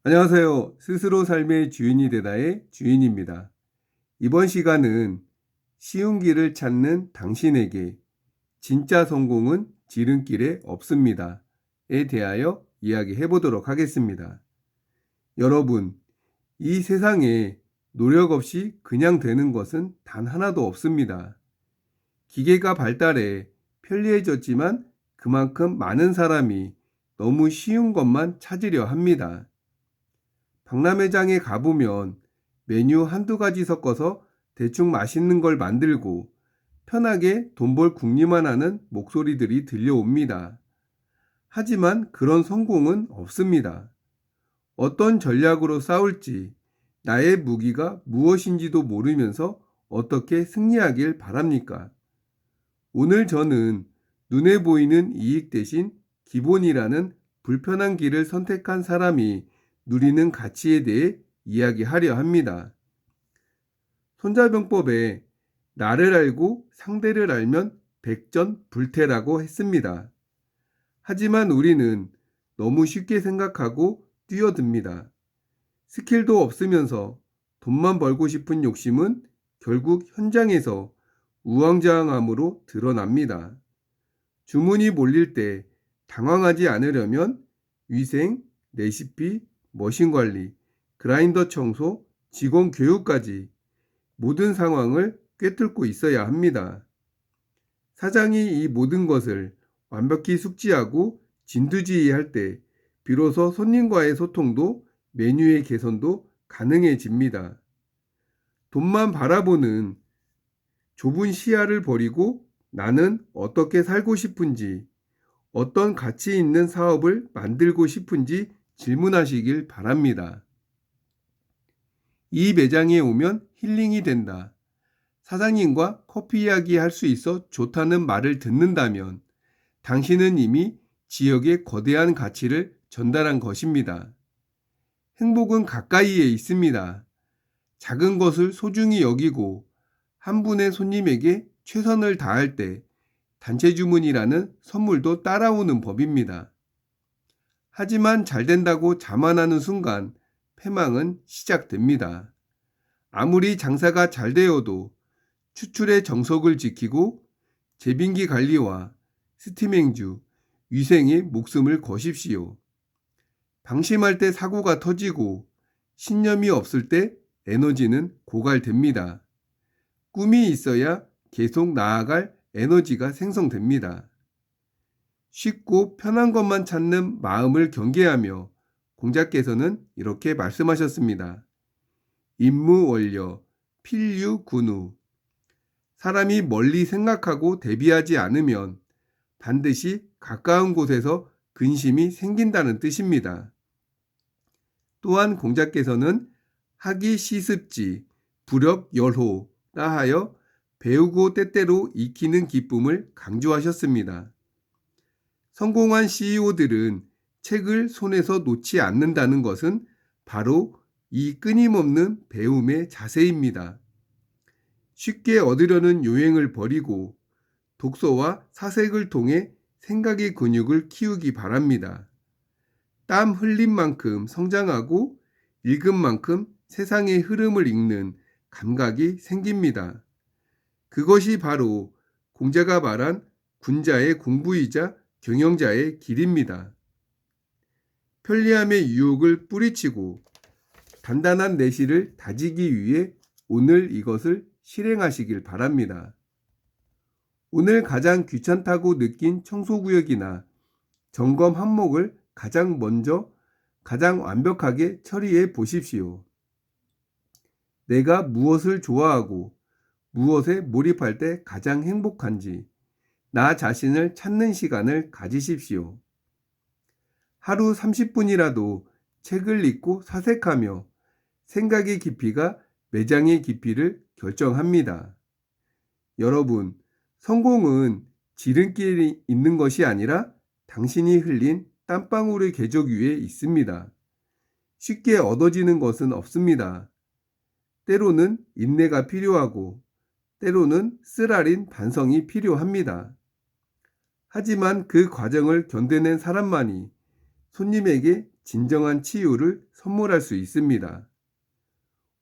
안녕하세요. 스스로 삶의 주인이 되다의 주인입니다. 이번 시간은 쉬운 길을 찾는 당신에게 진짜 성공은 지름길에 없습니다.에 대하여 이야기해 보도록 하겠습니다. 여러분, 이 세상에 노력 없이 그냥 되는 것은 단 하나도 없습니다. 기계가 발달해 편리해졌지만 그만큼 많은 사람이 너무 쉬운 것만 찾으려 합니다. 박람회장에 가보면 메뉴 한두 가지 섞어서 대충 맛있는 걸 만들고 편하게 돈 벌 궁리만 하는 목소리들이 들려옵니다. 하지만 그런 성공은 없습니다. 어떤 전략으로 싸울지, 나의 무기가 무엇인지도 모르면서 어떻게 승리하길 바랍니까? 오늘 저는 눈에 보이는 이익 대신 기본이라는 불편한 길을 선택한 사람이 누리는 가치에 대해 이야기하려 합니다. 손자병법에 나를 알고 상대를 알면 백전불태라고 했습니다. 하지만 우리는 너무 쉽게 생각하고 뛰어듭니다. 스킬도 없으면서 돈만 벌고 싶은 욕심은 결국 현장에서 우왕좌왕함으로 드러납니다. 주문이 몰릴 때 당황하지 않으려면 위생, 레시피, 머신 관리, 그라인더 청소, 직원 교육까지 모든 상황을 꿰뚫고 있어야 합니다. 사장이 이 모든 것을 완벽히 숙지하고 진두지휘할 때 비로소 손님과의 소통도 메뉴의 개선도 가능해집니다. 돈만 바라보는 좁은 시야를 버리고 나는 어떻게 살고 싶은지, 어떤 가치 있는 사업을 만들고 싶은지 질문하시길 바랍니다. 이 매장에 오면 힐링이 된다. 사장님과 커피 이야기 할 수 있어 좋다는 말을 듣는다면 당신은 이미 지역에 거대한 가치를 전달한 것입니다. 행복은 가까이에 있습니다. 작은 것을 소중히 여기고 한 분의 손님에게 최선을 다할 때 단체 주문이라는 선물도 따라오는 법입니다. 하지만 잘 된다고 자만하는 순간 패망은 시작됩니다. 아무리 장사가 잘 되어도 추출의 정석을 지키고 재빙기 관리와 스팀행주, 위생에 목숨을 거십시오. 방심할 때 사고가 터지고 신념이 없을 때 에너지는 고갈됩니다. 꿈이 있어야 계속 나아갈 에너지가 생성됩니다. 쉽고 편한 것만 찾는 마음을 경계하며 공자께서는 이렇게 말씀하셨습니다. 임무원려, 필유군우. 사람이 멀리 생각하고 대비하지 않으면 반드시 가까운 곳에서 근심이 생긴다는 뜻입니다. 또한 공자께서는 하기 시습지, 불역열호라 하여 배우고 때때로 익히는 기쁨을 강조하셨습니다. 성공한 CEO들은 책을 손에서 놓지 않는다는 것은 바로 이 끊임없는 배움의 자세입니다. 쉽게 얻으려는 요행을 버리고 독서와 사색을 통해 생각의 근육을 키우기 바랍니다. 땀 흘린 만큼 성장하고 읽은 만큼 세상의 흐름을 읽는 감각이 생깁니다. 그것이 바로 공자가 말한 군자의 공부이자 경영자의 길입니다. 편리함의 유혹을 뿌리치고 단단한 내실을 다지기 위해 오늘 이것을 실행하시길 바랍니다. 오늘 가장 귀찮다고 느낀 청소구역이나 점검 항목을 가장 먼저 가장 완벽하게 처리해 보십시오. 내가 무엇을 좋아하고 무엇에 몰입할 때 가장 행복한지 나 자신을 찾는 시간을 가지십시오. 하루 30분이라도 책을 읽고 사색하며 생각의 깊이가 매장의 깊이를 결정합니다. 여러분, 성공은 지름길이 있는 것이 아니라 당신이 흘린 땀방울의 궤적 위에 있습니다. 쉽게 얻어지는 것은 없습니다. 때로는 인내가 필요하고 때로는 쓰라린 반성이 필요합니다. 하지만 그 과정을 견뎌낸 사람만이 손님에게 진정한 치유를 선물할 수 있습니다.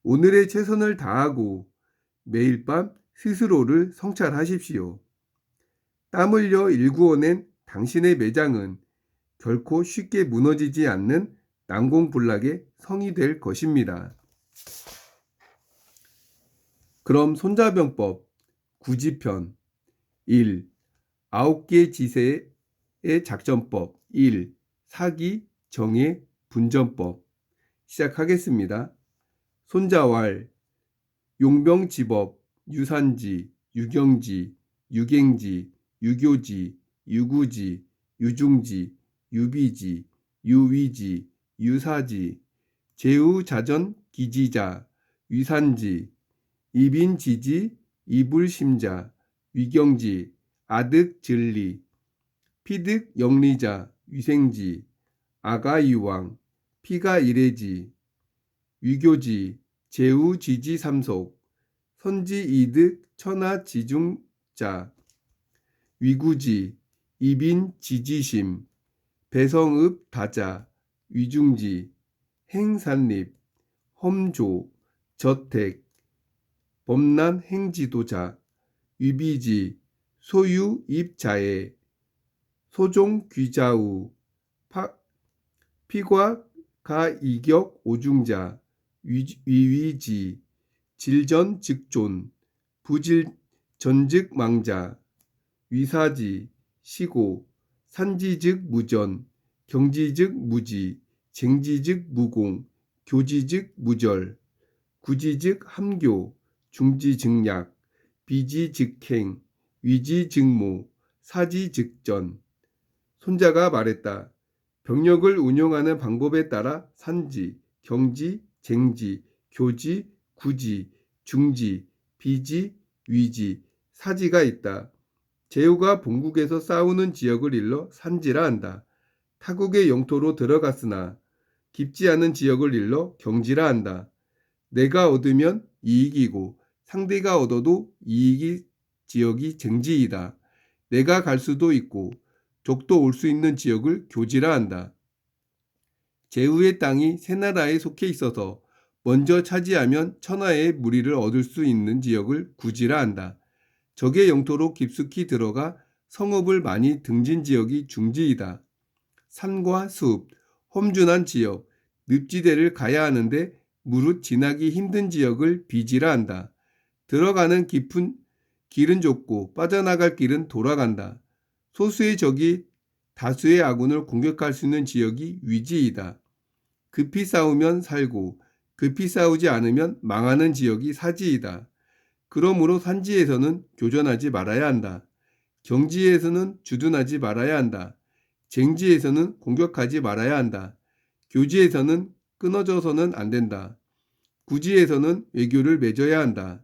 오늘의 최선을 다하고 매일 밤 스스로를 성찰하십시오. 땀 흘려 일구어낸 당신의 매장은 결코 쉽게 무너지지 않는 난공불락의 성이 될 것입니다. 그럼 손자병법 9지편 1. 9개 지세의 작전법 1. 사기, 정의, 분전법 시작하겠습니다. 손자왈, 용병지법, 유산지, 유경지, 유갱지, 유교지, 유구지, 유중지, 유비지, 유위지, 유사지, 제우자전 기지자, 위산지, 이빈지지, 이불심자, 위경지, 아득진리, 피득영리자, 위생지, 아가이왕, 피가이래지, 위교지, 제우지지삼속, 선지이득 천하지중자, 위구지, 이빈지지심, 배성읍 다자, 위중지, 행산립, 험조, 저택, 범난 행지도자, 위비지, 소유입자에, 소종귀자우, 피과가이격 오중자, 위위지, 질전즉존, 부질전즉망자, 위사지, 시고, 산지즉무전, 경지즉무지, 쟁지즉무공, 교지즉무절, 구지즉함교, 중지즉약, 비지즉행, 위지즉모, 사지즉전. 손자가 말했다. 병력을 운용하는 방법에 따라 산지, 경지, 쟁지, 교지, 구지, 중지, 비지, 위지, 사지가 있다. 제후가 본국에서 싸우는 지역을 일러 산지라 한다. 타국의 영토로 들어갔으나 깊지 않은 지역을 일러 경지라 한다. 내가 얻으면 이익이고 상대가 얻어도 이익이 지역이 쟁지이다. 내가 갈 수도 있고 적도 올 수 있는 지역을 교지라 한다. 제후의 땅이 세 나라에 속해 있어서 먼저 차지하면 천하의 무리를 얻을 수 있는 지역을 구지라 한다. 적의 영토로 깊숙이 들어가 성읍을 많이 등진 지역이 중지이다. 산과 숲, 험준한 지역, 늪지대를 가야 하는데 무릇 지나기 힘든 지역을 비지라 한다. 들어가는 깊은 길은 좁고 빠져나갈 길은 돌아간다. 소수의 적이 다수의 아군을 공격할 수 있는 지역이 위지이다. 급히 싸우면 살고 급히 싸우지 않으면 망하는 지역이 사지이다. 그러므로 산지에서는 교전하지 말아야 한다. 경지에서는 주둔하지 말아야 한다. 쟁지에서는 공격하지 말아야 한다. 교지에서는 끊어져서는 안 된다. 구지에서는 외교를 맺어야 한다.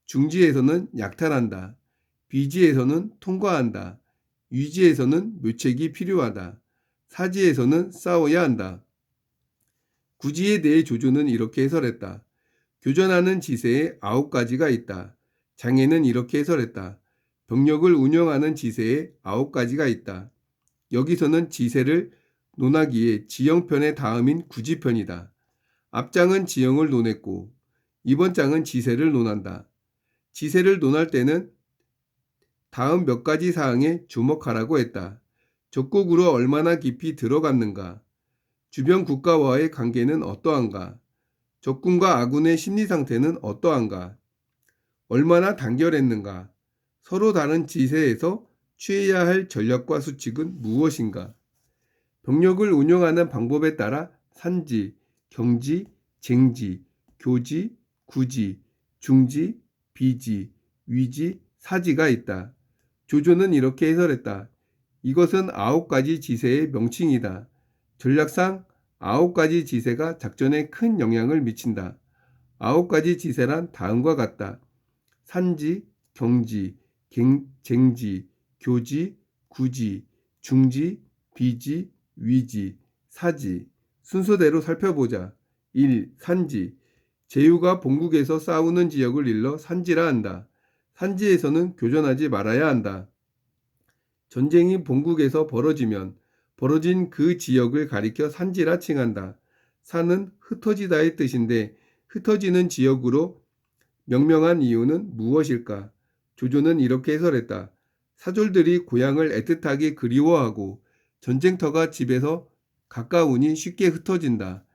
중지에서는 약탈한다. 비지에서는 통과한다. 위지에서는 묘책이 필요하다. 사지에서는 싸워야 한다. 구지에 대해 조조는 이렇게 해설했다. 교전하는 지세에 9가지가 있다. 장애는 이렇게 해설했다. 병력을 운영하는 지세에 9가지가 있다. 여기서는 지세를 논하기에 지형편의 다음인 구지편이다. 앞장은 지형을 논했고 이번 장은 지세를 논한다. 지세를 논할 때는 다음 몇 가지 사항에 주목하라고 했다. 적국으로 얼마나 깊이 들어갔는가? 주변 국가와의 관계는 어떠한가? 적군과 아군의 심리 상태는 어떠한가? 얼마나 단결했는가? 서로 다른 지세에서 취해야 할 전략과 수칙은 무엇인가? 병력을 운영하는 방법에 따라 산지, 경지, 쟁지, 교지, 구지, 중지, 비지, 위지, 사지가 있다. 조조는 이렇게 해설했다. 이것은 9가지 지세의 명칭이다. 전략상 9가지 지세가 작전에 큰 영향을 미친다. 9가지 지세란 다음과 같다. 산지, 경지, 쟁지, 교지, 구지, 중지, 비지, 위지, 사지. 순서대로 살펴보자. 1. 산지. 제후가 본국에서 싸우는 지역을 일러 산지라 한다. 산지에서는 교전하지 말아야 한다. 전쟁이 본국에서 벌어지면 벌어진 그 지역을 가리켜 산지라 칭한다. 산은 흩어지다의 뜻인데 흩어지는 지역으로 명명한 이유는 무엇일까? 조조는 이렇게 해설했다. 사졸들이 고향을 애틋하게 그리워하고 전쟁터가 집에서 가까우니 쉽게 흩어진다.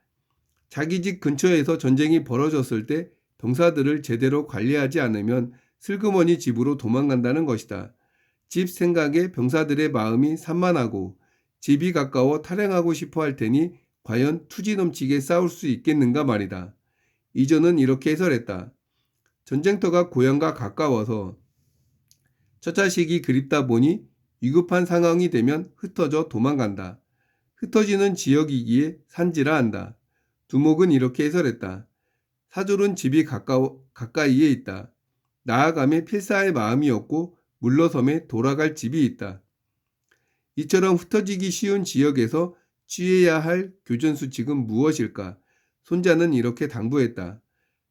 자기 집 근처에서 전쟁이 벌어졌을 때 병사들을 제대로 관리하지 않으면 슬그머니 집으로 도망간다는 것이다. 집 생각에 병사들의 마음이 산만하고 집이 가까워 탈행하고 싶어 할 테니 과연 투지 넘치게 싸울 수 있겠는가 말이다. 이전은 이렇게 해설했다. 전쟁터가 고향과 가까워서 처자식이 그립다 보니 위급한 상황이 되면 흩어져 도망간다. 흩어지는 지역이기에 산지라 한다. 두목은 이렇게 해설했다. 사졸은 집이 가까이에 있다. 나아가며 필사할 마음이 없고 물러섬에 돌아갈 집이 있다. 이처럼 흩어지기 쉬운 지역에서 취해야 할 교전수칙은 무엇일까? 손자는 이렇게 당부했다.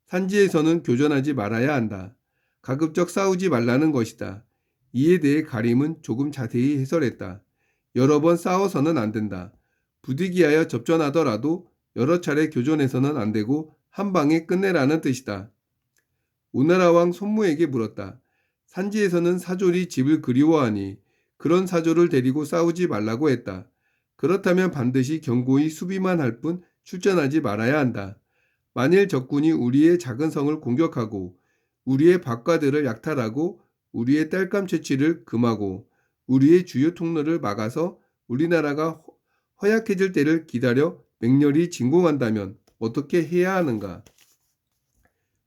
산지에서는 교전하지 말아야 한다. 가급적 싸우지 말라는 것이다. 이에 대해 가림은 조금 자세히 해설했다. 여러 번 싸워서는 안 된다. 부득이하여 접전하더라도 여러 차례 교전해서는 안 되고 한 방에 끝내라는 뜻이다. 오나라 왕 손무에게 물었다. 산지에서는 사졸이 집을 그리워하니 그런 사졸을 데리고 싸우지 말라고 했다. 그렇다면 반드시 견고히 수비만 할 뿐 출전하지 말아야 한다. 만일 적군이 우리의 작은 성을 공격하고 우리의 박과들을 약탈하고 우리의 땔감 채취를 금하고 우리의 주요 통로를 막아서 우리나라가 허약해질 때를 기다려 맹렬히 진공한다면 어떻게 해야 하는가?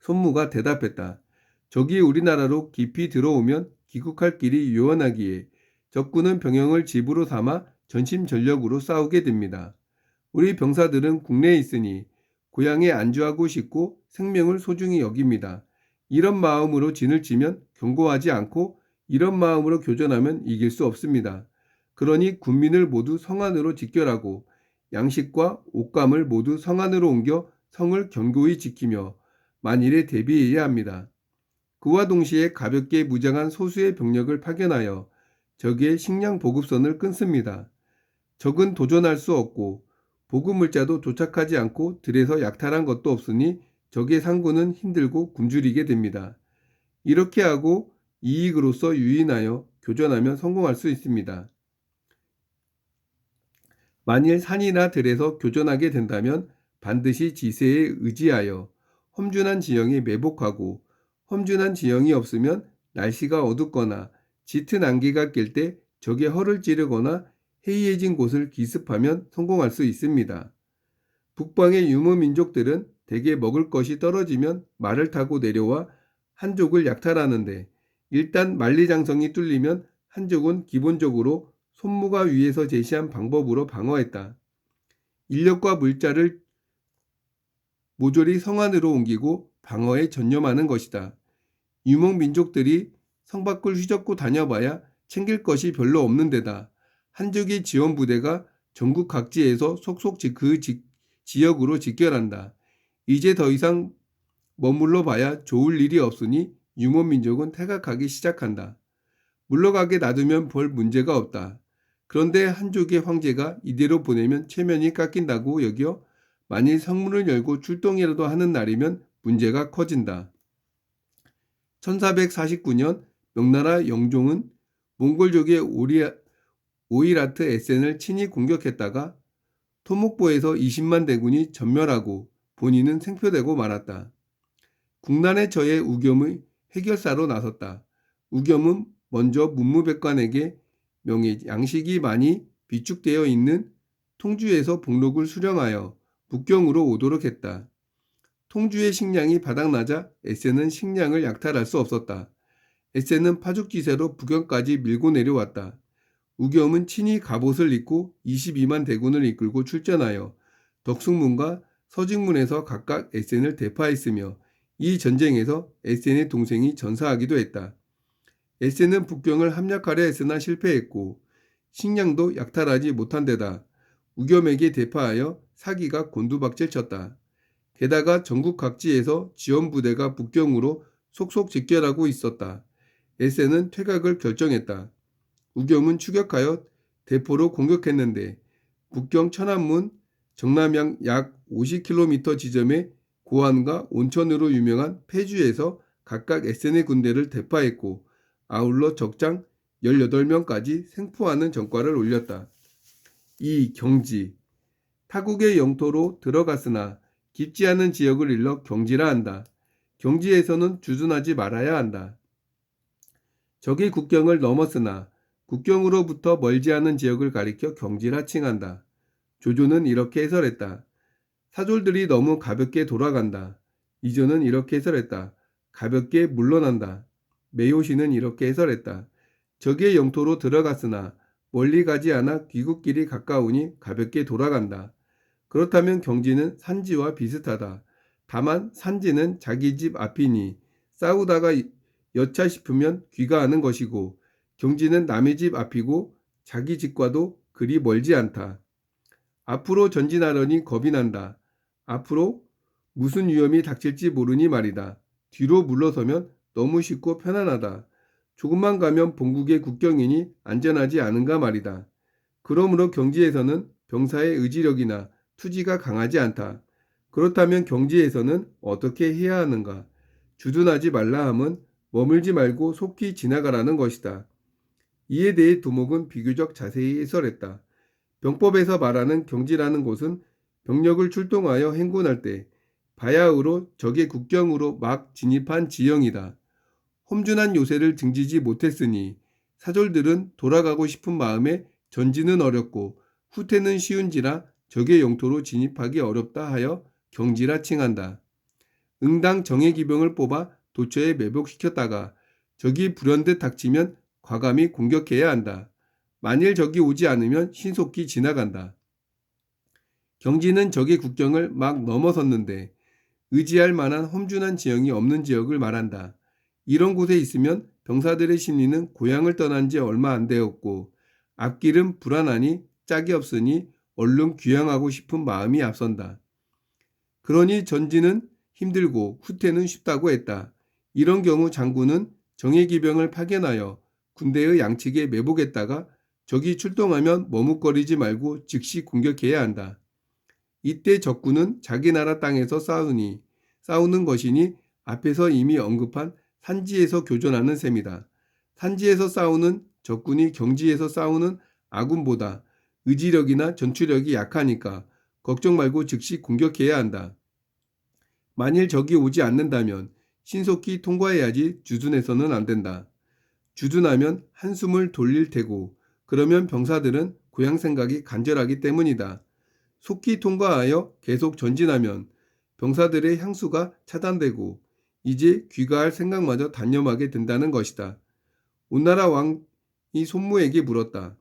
손무가 대답했다. 적이 우리나라로 깊이 들어오면 귀국할 길이 요원하기에 적군은 병영을 집으로 삼아 전심전력으로 싸우게 됩니다. 우리 병사들은 국내에 있으니 고향에 안주하고 싶고 생명을 소중히 여깁니다. 이런 마음으로 진을 치면 경고하지 않고 이런 마음으로 교전하면 이길 수 없습니다. 그러니 군민을 모두 성안으로 직결하고 양식과 옷감을 모두 성안으로 옮겨 성을 견고히 지키며 만일에 대비해야 합니다. 그와 동시에 가볍게 무장한 소수의 병력을 파견하여 적의 식량 보급선을 끊습니다. 적은 도전할 수 없고 보급물자도 도착하지 않고 들에서 약탈한 것도 없으니 적의 상군은 힘들고 굶주리게 됩니다. 이렇게 하고 이익으로서 유인하여 교전하면 성공할 수 있습니다. 만일 산이나 들에서 교전하게 된다면 반드시 지세에 의지하여 험준한 지형에 매복하고 험준한 지형이 없으면 날씨가 어둡거나 짙은 안개가 낄 때 적의 허를 찌르거나 해이해진 곳을 기습하면 성공할 수 있습니다. 북방의 유목민족들은 대개 먹을 것이 떨어지면 말을 타고 내려와 한족을 약탈하는데 일단 만리장성이 뚫리면 한족은 기본적으로 손무가 위에서 제시한 방법으로 방어했다. 인력과 물자를 모조리 성안으로 옮기고 방어에 전념하는 것이다. 유목민족들이 성 밖을 휘젓고 다녀봐야 챙길 것이 별로 없는 데다 한족의 지원부대가 전국 각지에서 속속 그 지역으로 직결한다. 이제 더 이상 머물러 봐야 좋을 일이 없으니 유목민족은 퇴각하기 시작한다. 물러가게 놔두면 별 문제가 없다. 그런데 한족의 황제가 이대로 보내면 체면이 깎인다고 여겨 만일 성문을 열고 출동이라도 하는 날이면 문제가 커진다. 1449년 명나라 영종은 몽골족의 오이라트 에센을 친히 공격했다가 토목보에서 20만 대군이 전멸하고 본인은 생표되고 말았다. 국난에 처해 우겸의 해결사로 나섰다. 우겸은 먼저 문무백관에게 명예 양식이 많이 비축되어 있는 통주에서 복록을 수령하여 북경으로 오도록 했다. 통주의 식량이 바닥나자 에센은 식량을 약탈할 수 없었다. 에센은 파죽지세로 북경까지 밀고 내려왔다. 우겸은 친히 갑옷을 입고 22만 대군을 이끌고 출전하여 덕숭문과 서직문에서 각각 에센을 대파했으며 이 전쟁에서 에센의 동생이 전사하기도 했다. 에센은 북경을 함락하려 했으나 실패했고 식량도 약탈하지 못한 데다 우겸에게 대파하여 사기가 곤두박질 쳤다. 게다가 전국 각지에서 지원부대가 북경으로 속속 직결하고 있었다. 에센은 퇴각을 결정했다. 우겸은 추격하여 대포로 공격했는데 북경 천안문 정남향 약 50km 지점의 고안과 온천으로 유명한 폐주에서 각각 SN의 군대를 대파했고 아울러 적장 18명까지 생포하는 전과를 올렸다. 2. 경지. 타국의 영토로 들어갔으나 깊지 않은 지역을 일러 경지라 한다. 경지에서는 주둔하지 말아야 한다. 적의 국경을 넘었으나 국경으로부터 멀지 않은 지역을 가리켜 경지라 칭한다. 조조는 이렇게 해설했다. 사졸들이 너무 가볍게 돌아간다. 이조는 이렇게 해설했다. 가볍게 물러난다. 매효시는 이렇게 해설했다. 적의 영토로 들어갔으나 멀리 가지 않아 귀국길이 가까우니 가볍게 돌아간다. 그렇다면 경지는 산지와 비슷하다. 다만 산지는 자기 집 앞이니 싸우다가 여차 싶으면 귀가하는 것이고 경지는 남의 집 앞이고 자기 집과도 그리 멀지 않다. 앞으로 전진하려니 겁이 난다. 앞으로 무슨 위험이 닥칠지 모르니 말이다. 뒤로 물러서면 너무 쉽고 편안하다. 조금만 가면 본국의 국경이니 안전하지 않은가 말이다. 그러므로 경지에서는 병사의 의지력이나 투지가 강하지 않다. 그렇다면 경지에서는 어떻게 해야 하는가? 주둔하지 말라 함은 머물지 말고 속히 지나가라는 것이다. 이에 대해 두목은 비교적 자세히 해설했다. 병법에서 말하는 경지라는 곳은 병력을 출동하여 행군할 때 바야흐로 적의 국경으로 막 진입한 지형이다. 험준한 요새를 등지지 못했으니 사졸들은 돌아가고 싶은 마음에 전진은 어렵고 후퇴는 쉬운지라 적의 영토로 진입하기 어렵다 하여 경지라 칭한다. 응당 정예기병을 뽑아 도처에 매복시켰다가 적이 불현듯 닥치면 과감히 공격해야 한다. 만일 적이 오지 않으면 신속히 지나간다. 경지는 적의 국경을 막 넘어섰는데 의지할 만한 험준한 지형이 없는 지역을 말한다. 이런 곳에 있으면 병사들의 심리는 고향을 떠난 지 얼마 안 되었고 앞길은 불안하니 짝이 없으니 얼른 귀향하고 싶은 마음이 앞선다. 그러니 전진은 힘들고 후퇴는 쉽다고 했다. 이런 경우 장군은 정예기병을 파견하여 군대의 양측에 매복했다가 적이 출동하면 머뭇거리지 말고 즉시 공격해야 한다. 이때 적군은 자기 나라 땅에서 싸우는 것이니 앞에서 이미 언급한 산지에서 교전하는 셈이다. 산지에서 싸우는 적군이 경지에서 싸우는 아군보다 의지력이나 전투력이 약하니까 걱정 말고 즉시 공격해야 한다. 만일 적이 오지 않는다면 신속히 통과해야지 주둔해서는 안 된다. 주둔하면 한숨을 돌릴 테고 그러면 병사들은 고향 생각이 간절하기 때문이다. 속히 통과하여 계속 전진하면 병사들의 향수가 차단되고 이제 귀가할 생각마저 단념하게 된다는 것이다. 온나라 왕이 손무에게 물었다.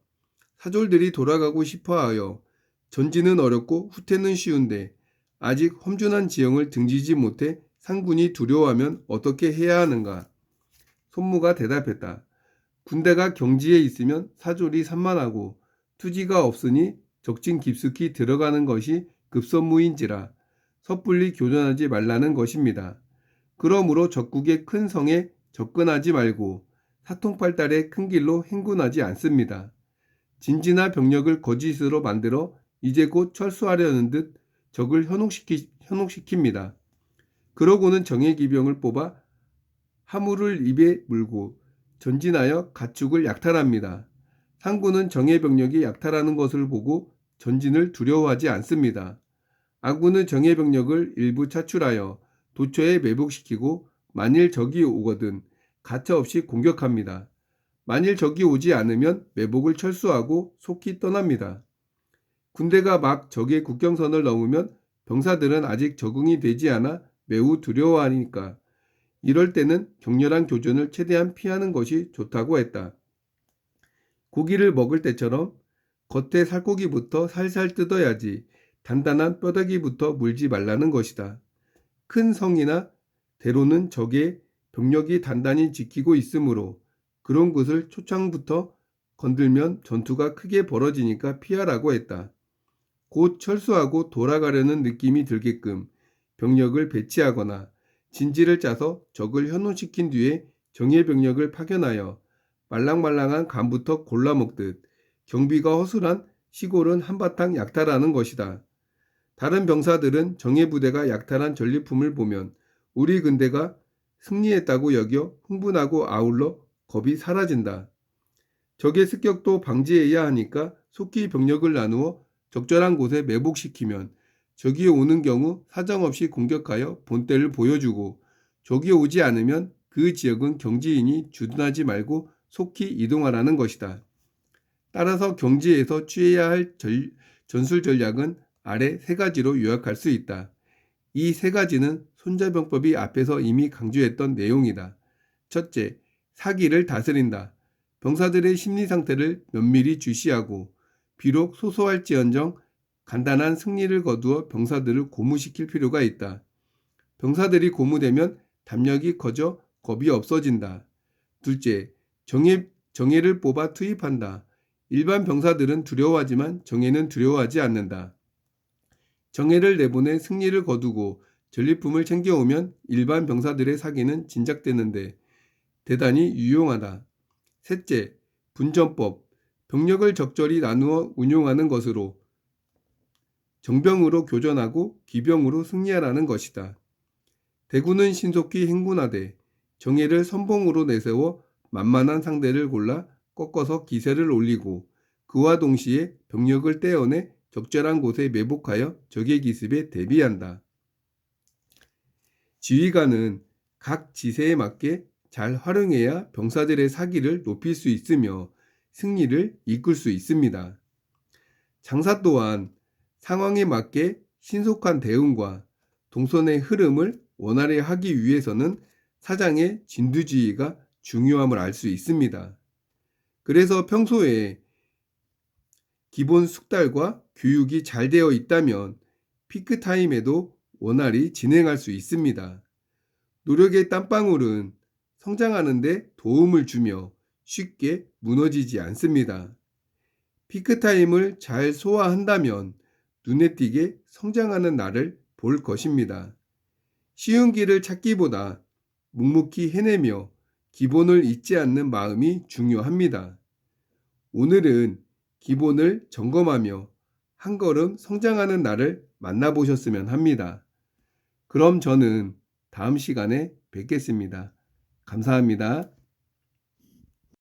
사졸들이 돌아가고 싶어하여 전진은 어렵고 후퇴는 쉬운데 아직 험준한 지형을 등지지 못해 상군이 두려워하면 어떻게 해야 하는가? 손무가 대답했다. 군대가 경지에 있으면 사졸이 산만하고 투지가 없으니 적진 깊숙이 들어가는 것이 급선무인지라 섣불리 교전하지 말라는 것입니다. 그러므로 적국의 큰 성에 접근하지 말고 사통팔달의 큰 길로 행군하지 않습니다. 진지나 병력을 거짓으로 만들어 이제 곧 철수하려는 듯 적을 현혹시킵니다. 그러고는 정예기병을 뽑아 화물을 입에 물고 전진하여 가축을 약탈합니다. 상군은 정예병력이 약탈하는 것을 보고 전진을 두려워하지 않습니다. 아군은 정예병력을 일부 차출하여 도처에 매복시키고 만일 적이 오거든 가차없이 공격합니다. 만일 적이 오지 않으면 매복을 철수하고 속히 떠납니다. 군대가 막 적의 국경선을 넘으면 병사들은 아직 적응이 되지 않아 매우 두려워하니까 이럴 때는 격렬한 교전을 최대한 피하는 것이 좋다고 했다. 고기를 먹을 때처럼 겉에 살코기부터 살살 뜯어야지 단단한 뼈다귀부터 물지 말라는 것이다. 큰 성이나 대로는 적의 병력이 단단히 지키고 있으므로 그런 곳을 초창부터 건들면 전투가 크게 벌어지니까 피하라고 했다. 곧 철수하고 돌아가려는 느낌이 들게끔 병력을 배치하거나 진지를 짜서 적을 현혹시킨 뒤에 정예병력을 파견하여 말랑말랑한 간부터 골라먹듯 경비가 허술한 시골은 한바탕 약탈하는 것이다. 다른 병사들은 정예부대가 약탈한 전리품을 보면 우리 군대가 승리했다고 여겨 흥분하고 아울러 겁이 사라진다. 적의 습격도 방지해야 하니까 속히 병력을 나누어 적절한 곳에 매복시키면 적이 오는 경우 사정없이 공격하여 본때를 보여주고 적이 오지 않으면 그 지역은 경지이니 주둔하지 말고 속히 이동하라는 것이다. 따라서 경지에서 취해야 할 전술 전략은 아래 세 가지로 요약할 수 있다. 이 세 가지는 손자병법이 앞에서 이미 강조했던 내용이다. 첫째, 사기를 다스린다. 병사들의 심리 상태를 면밀히 주시하고 비록 소소할지언정 간단한 승리를 거두어 병사들을 고무시킬 필요가 있다. 병사들이 고무되면 담력이 커져 겁이 없어진다. 둘째, 정예를 뽑아 투입한다. 일반 병사들은 두려워하지만 정예는 두려워하지 않는다. 정예를 내보내 승리를 거두고 전리품을 챙겨오면 일반 병사들의 사기는 진작되는데 대단히 유용하다. 셋째, 분전법. 병력을 적절히 나누어 운용하는 것으로 정병으로 교전하고 기병으로 승리하라는 것이다. 대군은 신속히 행군하되 정예를 선봉으로 내세워 만만한 상대를 골라 꺾어서 기세를 올리고 그와 동시에 병력을 떼어내 적절한 곳에 매복하여 적의 기습에 대비한다. 지휘관은 각 지세에 맞게 잘 활용해야 병사들의 사기를 높일 수 있으며 승리를 이끌 수 있습니다. 장사 또한 상황에 맞게 신속한 대응과 동선의 흐름을 원활히 하기 위해서는 사장의 진두지휘가 중요함을 알 수 있습니다. 그래서 평소에 기본 숙달과 교육이 잘 되어 있다면 피크타임에도 원활히 진행할 수 있습니다. 노력의 땀방울은 성장하는 데 도움을 주며 쉽게 무너지지 않습니다. 피크타임을 잘 소화한다면 눈에 띄게 성장하는 날을 볼 것입니다. 쉬운 길을 찾기보다 묵묵히 해내며 기본을 잊지 않는 마음이 중요합니다. 오늘은 기본을 점검하며 한 걸음 성장하는 날을 만나보셨으면 합니다. 그럼 저는 다음 시간에 뵙겠습니다. 감사합니다.